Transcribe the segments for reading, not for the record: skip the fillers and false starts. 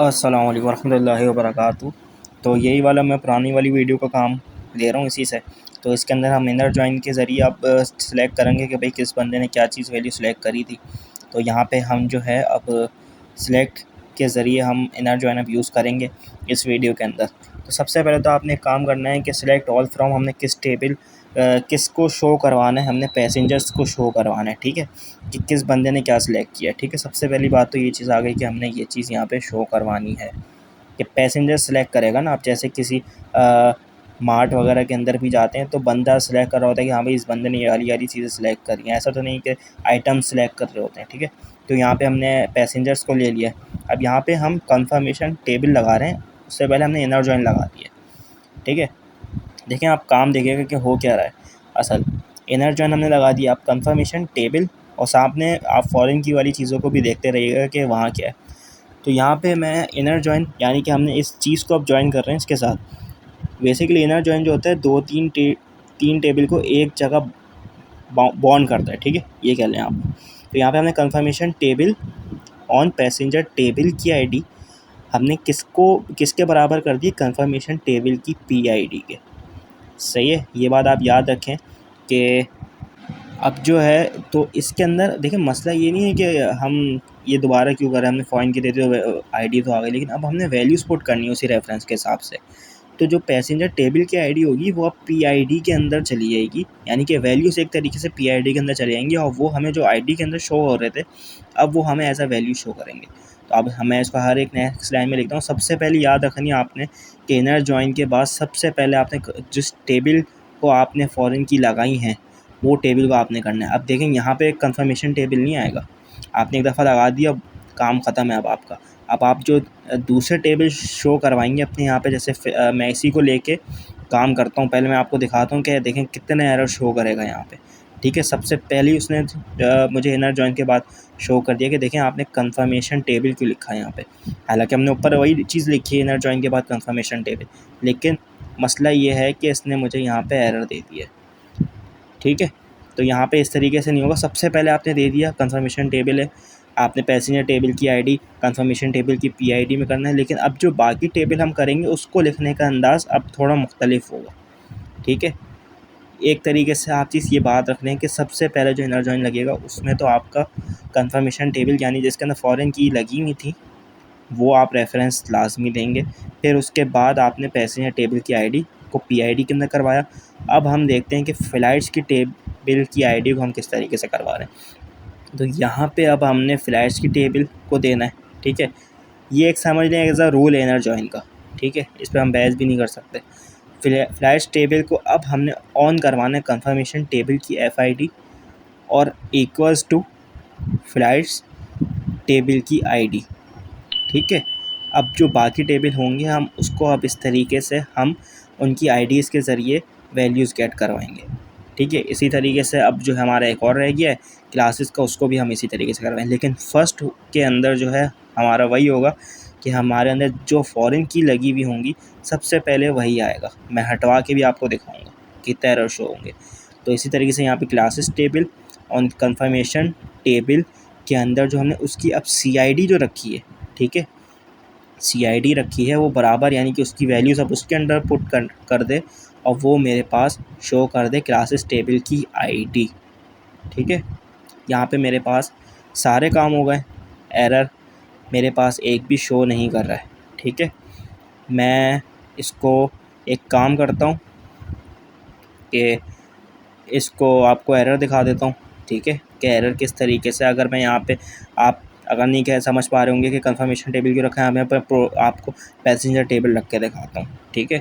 अस्सलाम वालेकुम रहमतुल्लाहि व बरकातहू। तो यही वाला मैं पुरानी वाली वीडियो का काम ले रहा हूँ इसी से। तो इसके अंदर हम इनर जॉइन के ज़रिए अब सिलेक्ट करेंगे कि भाई किस बंदे ने क्या चीज़ वैल्यू सिलेक्ट करी थी। तो यहाँ पे हम जो है अब सिलेक्ट के ज़रिए हम इनर जॉइन अब यूज़ करेंगे इस वीडियो के अंदर। तो सबसे पहले तो आपने काम करना है कि सिलेक्ट ऑल फ्रॉम, हमने किस टेबल किसको शो करवाना है, हमने पैसेंजर्स को शो करवाना है। ठीक है, कि किस बंदे ने क्या सिलेक्ट किया। ठीक है, सबसे पहली बात तो ये चीज़ आ गई कि हमने ये चीज़ यहाँ पे शो करवानी है कि पैसेंजर सिलेक्ट करेगा ना। आप जैसे किसी मार्ट वगैरह के अंदर भी जाते हैं तो बंदा सिलेक्ट कर रहा होता है कि हाँ भाई इस बंदे ने ये वाली चीज़ें सिलेक्ट करी हैं, ऐसा तो नहीं कि आइटम सिलेक्ट कर रहे होते हैं। ठीक है, तो यहाँ पे हमने पैसेंजर्स को ले लिया। अब यहाँ पे हम कंफर्मेशन टेबल लगा रहे हैं, उससे पहले हमने इनर जॉइन लगा दिया। ठीक है, देखें आप काम देखिएगा कि हो क्या रहा है। असल इनर जॉइन हमने लगा दिया, आप कंफर्मेशन टेबल और सामने आप फॉरेन की वाली चीज़ों को भी देखते रहिएगा कि वहाँ क्या है। तो यहाँ पे मैं इनर जॉइन यानी कि हमने इस चीज़ को अब जॉइन कर रहे हैं इसके साथ। बेसिकली इनर जॉइन जो होता है दो तीन टेबल को एक जगह बॉन्ड करता है। ठीक है, ये कह लें आप। तो यहाँ पे हमने confirmation table on passenger table की आईडी हमने किसके बराबर कर दी, कंफर्मेशन टेबल की पीआईडी के। सही है, ये बात आप याद रखें कि अब जो है तो इसके अंदर देखें मसला ये नहीं है कि हम ये दोबारा क्यों कर रहे हैं, हमने फॉइन की दे दी तो आईडी तो आ गई, लेकिन अब हमने वैल्यूज़ पुट करनी है उसी रेफरेंस के हिसाब से। तो जो पैसेंजर टेबल की आईडी होगी वो अब पीआईडी के अंदर चली जाएगी, यानी कि वैल्यूज़ एक तरीके से पीआईडी के अंदर चली जाएंगी और वो हमें जो आईडी के अंदर शो हो रहे थे अब वो हमें एज अ वैल्यू शो करेंगे। तो अब मैं इसको हर एक नेक्स्ट लाइन में लिखता हूँ। सबसे पहले याद रखनी है आपने कि इनर जॉइन के बाद सबसे पहले आपने जिस टेबल को आपने फॉरेन की लगाई हैं वो टेबल को आपने करना है। अब देखें यहाँ पे कंफर्मेशन टेबल नहीं आएगा, आपने एक दफ़ा लगा दिया, काम ख़त्म है अब आपका। अब आप जो दूसरे टेबल शो करवाएंगे अपने यहाँ पे, जैसे मैं इसी को लेके काम करता हूँ। पहले मैं आपको दिखाता हूँ कि देखें कितने एरर शो करेगा यहाँ पे। ठीक है, सबसे पहले उसने मुझे इनर जॉइन के बाद शो कर दिया कि देखें आपने कंफर्मेशन टेबल क्यों लिखा है यहाँ पे। हालांकि हमने ऊपर वही चीज़ लिखी है इनर जॉइन के बाद कंफर्मेशन टेबल, लेकिन मसला ये है कि इसने मुझे यहाँ पे एरर दे दी है। ठीक है, तो यहाँ पे इस तरीके से नहीं होगा। सबसे पहले आपने दे दिया कंफर्मेशन टेबल है, आपने पैसेंजर टेबल की आईडी कंफर्मेशन टेबल की पीआईडी में करना है, लेकिन अब जो बाकी टेबल हम करेंगे उसको लिखने का अंदाज़ अब थोड़ा मुख्तलिफ होगा। ठीक है, एक तरीके से आप चीज़ ये बात रख लें कि सबसे पहले जो इनर जॉइन लगेगा उसमें तो आपका कंफर्मेशन टेबल यानी जिसके अंदर फ़ॉरेन की लगी हुई थी वो आप रेफरेंस लाजमी देंगे। फिर उसके बाद आपने पैसेंजर टेबल की आईडी को पीआईडी के अंदर करवाया। अब हम देखते हैं कि फ़्लाइट्स की टेबल की आईडी को हम किस तरीके से करवा रहे हैं। तो यहाँ पे अब हमने फ़्लाइट्स की टेबल को देना है। ठीक है, ये एक समझ लें एज अ रूल है इनर जॉइन का। ठीक है, इस पर हम बहस भी नहीं कर सकते। फ़्लाइट्स टेबल को अब हमने ऑन करवाना है कंफर्मेशन टेबल की एफआईडी और इक्वल्स टू फ़्लाइट्स टेबल की आईडी। ठीक है, अब जो बाकी टेबल होंगे हम उसको अब इस तरीके से हम उनकी आईडीज़ के ज़रिए वैल्यूज़ गेट करवाएंगे। ठीक है, इसी तरीके से अब जो हमारा एक और रह गया है क्लासेस का, उसको भी हम इसी तरीके से करवाएंगे। लेकिन फ़र्स्ट के अंदर जो है हमारा वही होगा कि हमारे अंदर जो फ़ॉरेन की लगी हुई होंगी सबसे पहले वही आएगा। मैं हटवा के भी आपको दिखाऊँगा कितने एरर शो होंगे। तो इसी तरीके से यहाँ पे क्लासेस टेबल और कंफर्मेशन टेबल के अंदर जो हमने उसकी अब सीआईडी जो रखी है, ठीक है, सीआईडी रखी है वो बराबर यानी कि उसकी वैल्यूज़ अब उसके अंदर पुट कर दे और वो मेरे पास शो कर दे क्लासेस टेबल की आईडी। ठीक है, यहाँ पे मेरे पास सारे काम हो गए, एरर मेरे पास एक भी शो नहीं कर रहा है। ठीक है, मैं इसको एक काम करता हूँ कि इसको आपको एरर दिखा देता हूँ। ठीक है, कि एरर किस तरीके से, अगर मैं यहाँ पे आप अगर नहीं कह समझ पा रहे होंगे कि कंफर्मेशन टेबल क्यों रखा है, मैं आपको पैसेंजर टेबल रख के दिखाता हूँ। ठीक है,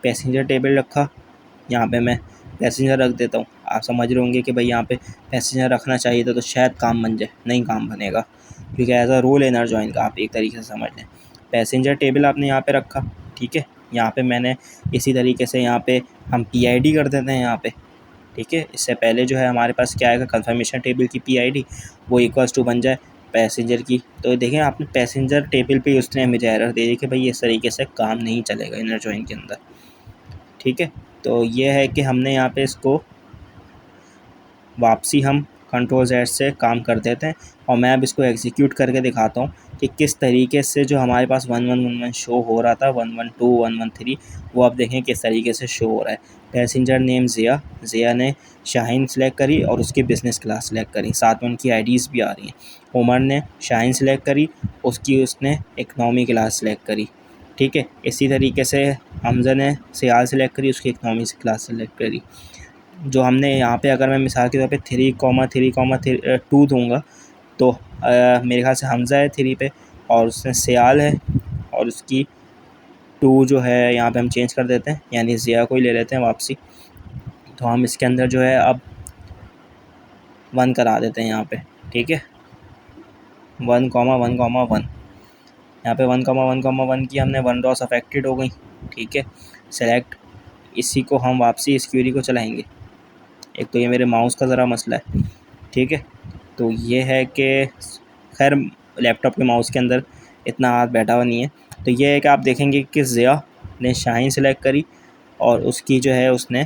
पैसेंजर टेबल रखा, यहाँ पे मैं पैसेंजर रख देता हूँ। आप समझ रहे होंगे कि भाई यहाँ पे पैसेंजर रखना चाहिए था तो शायद काम बन जाए, नहीं काम बनेगा क्योंकि as a rule inner join का आप एक तरीके से समझ लें। पैसेंजर टेबल आपने यहाँ पे रखा। ठीक है, यहाँ पे मैंने इसी तरीके से यहाँ पे हम पीआईडी कर देते हैं यहाँ पे। ठीक है, इससे पहले जो है हमारे पास क्या आएगा, कंफर्मेशन टेबल की पीआईडी वो इक्वल्स टू बन जाए पैसेंजर की। तो देखें आपने पैसेंजर टेबल पे उसने मुझे एरर दे दी कि भाई इस तरीके से काम नहीं चलेगा इनर जॉइन के अंदर। ठीक है, तो ये है कि हमने यहाँ पे इसको वापसी हम Ctrl Z से काम कर देते हैं। और मैं अब इसको एग्जीक्यूट करके दिखाता हूँ कि किस तरीके से जो हमारे पास 1111 शो हो रहा था 112 113 वो आप देखें किस तरीके से शो हो रहा है। पैसेंजर नेम ज़िया ने शाहीन सेलेक्ट करी और उसकी बिज़नेस क्लास सेलेक्ट करी, साथ में उनकी आईडीज़ भी आ रही हैं। उमर ने शाहीन सेलेक्ट करी, उसने इकनॉमी क्लास सेलेक्ट करी। ठीक है, इसी तरीके से हमज़ा ने सियाल सेलेक्ट करी, उसकी इकनॉमी क्लास सेलेक्ट करी। जो हमने यहाँ पे अगर मैं मिसाल के तौर पे 3,2 दूँगा तो मेरे ख्याल से हमज़ा है 3 पे और उसमें सियाल है और उसकी 2 जो है यहाँ पे हम चेंज कर देते हैं, यानी ज़िया को ही ले लेते हैं वापसी। तो हम इसके अंदर जो है अब 1 करा देते हैं यहाँ पे। ठीक है, 1,1,1 यहाँ पे 1,1,1 की हमने 1 रॉस अफेक्टेड हो गई। ठीक है, सेलेक्ट, इसी को हम वापसी इस क्वेरी को चलाएंगे। एक तो ये मेरे माउस का ज़रा मसला है। ठीक है, तो ये है कि खैर लैपटॉप के माउस के अंदर इतना हाथ बैठा हुआ नहीं है। तो ये है कि आप देखेंगे कि ज़िया ने शाहीन सेलेक्ट करी और उसकी जो है उसने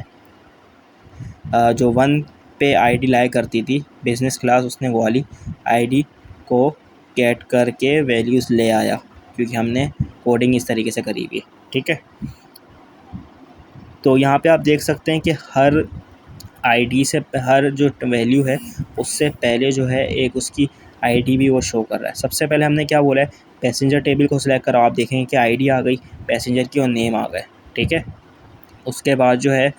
जो 1 पे आईडी लाया करती थी बिज़नेस क्लास, उसने वो वाली आईडी को गेट करके वैल्यूज़ ले आया, क्योंकि हमने कोडिंग इस तरीके से करी हुई है। ठीक है, तो यहाँ पे आप देख सकते हैं कि हर आईडी से हर जो वैल्यू है उससे पहले जो है एक उसकी आईडी भी वो शो कर रहा है। सबसे पहले हमने क्या बोला है, पैसेंजर टेबल को सिलेक्ट करो, आप देखेंगे कि आईडी आ गई पैसेंजर की और नेम आ गए। ठीक है, उसके बाद जो है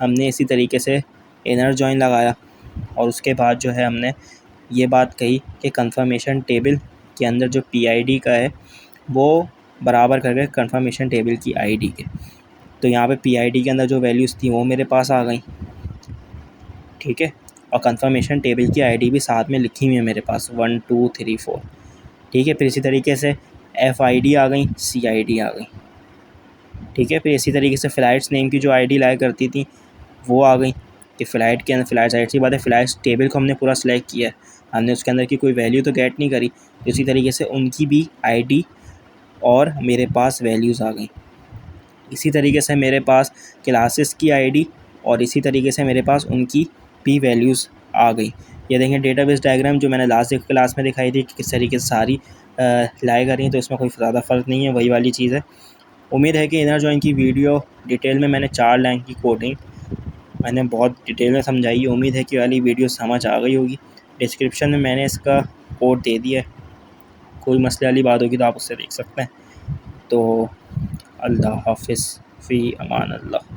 हमने इसी तरीके से इनर जॉइन लगाया और उसके बाद जो है हमने ये बात कही कि कंफर्मेशन टेबल के अंदर जो पीआईडी का है वो बराबर करके कंफर्मेशन टेबल की आईडी के। तो यहाँ पे पीआईडी के अंदर जो वैल्यूज़ थी वो मेरे पास आ गई। ठीक है, और कंफर्मेशन टेबल की आईडी भी साथ में लिखी हुई है मेरे पास 1 2 3 4। ठीक है, फिर इसी तरीके से FID आ गई, CID आ गई। ठीक है, फिर इसी तरीके से फ़्लाइट्स नेम की जो आईडी लाया करती थी वो आ गई कि फ़्लाइट के अंदर फ़्लाइट साइड सी बात है, फ़्लाइट्स टेबल को हमने पूरा सेलेक्ट किया है, हमने उसके अंदर की कोई वैल्यू तो गेट नहीं करी। इसी तरीके से उनकी भी आईडी और मेरे पास वैल्यूज़ आ गई। इसी तरीके से मेरे पास क्लासेस की आईडी और इसी तरीके से मेरे पास उनकी भी वैल्यूज़ आ गई। ये देखें डेटाबेस डायग्राम जो मैंने लास्ट क्लास में दिखाई थी कि किस तरीके से सारी लाए कर रही हैं, तो इसमें कोई ज़्यादा फ़र्क नहीं है, वही वाली चीज़ है। उम्मीद है कि इनर जॉइन की वीडियो डिटेल में मैंने 4 लाइन की कोडिंग मैंने बहुत डिटेल में समझाई है। उम्मीद है कि वाली वीडियो समझ आ गई होगी। डिस्क्रिप्शन में मैंने इसका कोड दे दिया है, कोई मसले वाली बात होगी तो आप उससे देख सकते हैं। तो अल्लाह हाफ़िज़, फ़ी अमान अल्लाह।